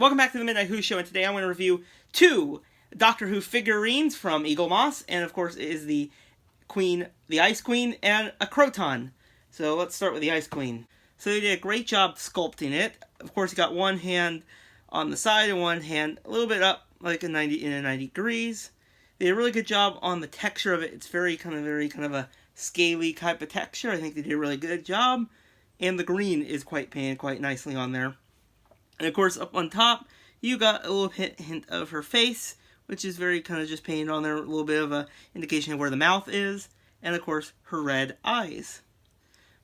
Welcome back to the Midnight Who Show, and today I'm going to review two Doctor Who figurines from Eaglemoss, and of course it is the Queen, the Ice Queen, and a Kroton. So let's start with the Ice Queen. So they did a great job sculpting it. Of course, you got one hand on the side and one hand a little bit up, like in 90 degrees. They did a really good job on the texture of it. It's very kind of a scaly type of texture. I think they did a really good job, and the green is quite painted quite nicely on there. And of course, up on top, you got a little hint of her face, which is very kind of just painted on there, a little bit of a indication of where the mouth is, and of course, her red eyes.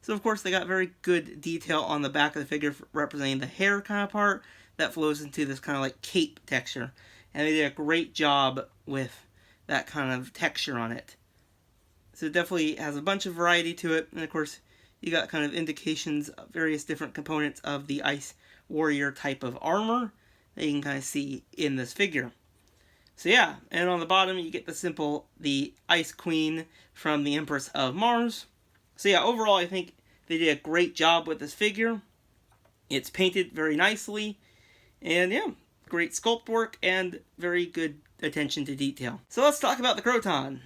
So of course, they got very good detail on the back of the figure, representing the hair kind of part that flows into this kind of like cape texture. And they did a great job with that kind of texture on it. So it definitely has a bunch of variety to it, and of course, you got kind of indications of various different components of the Ice Warrior type of armor that you can kind of see in this figure. So yeah, and on the bottom you get the Ice Queen from the Empress of Mars. So yeah, overall I think they did a great job with this figure. It's painted very nicely, and yeah, great sculpt work and very good attention to detail. So let's talk about the Kroton.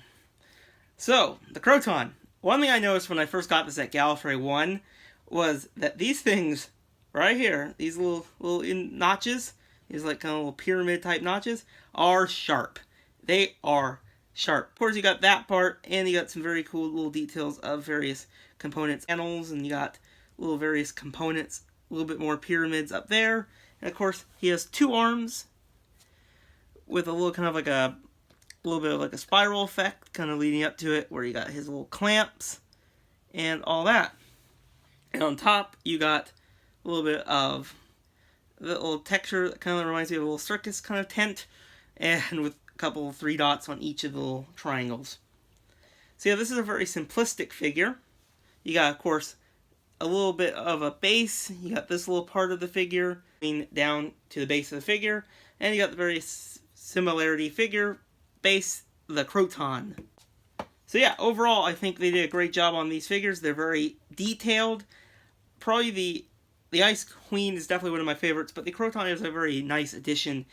So, the Kroton. One thing I noticed when I first got this at Gallifrey 1 was that these things right here, these little notches, these like kind of little pyramid type notches, are sharp. They are sharp. Of course, you got that part, and you got some very cool little details of various components, panels, and you got little various components, a little bit more pyramids up there. And of course, he has two arms with a little kind of like a little bit of like a spiral effect kind of leading up to it, where you got his little clamps and all that. And on top, you got a little bit of the little texture that kind of reminds me of a little circus kind of tent, and with a couple of 3 dots on each of the little triangles. So yeah, this is a very simplistic figure. You got, of course, a little bit of a base. You got this little part of the figure down to the base of the figure, and you got the very similarity figure base, the Kroton. So yeah, overall I think they did a great job on these figures. They're very detailed. Probably the Ice Queen is definitely one of my favorites, but the Kroton is a very nice addition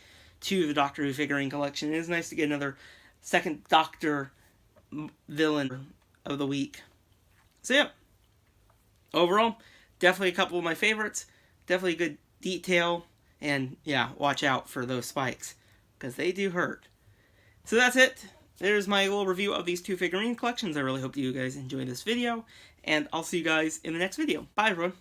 to the Doctor Who figurine collection. It is nice to get another second Doctor villain of the week. So yeah, overall, definitely a couple of my favorites. Definitely good detail, and yeah, watch out for those spikes, because they do hurt. So that's it. There's my little review of these two figurine collections. I really hope you guys enjoyed this video, and I'll see you guys in the next video. Bye, everyone.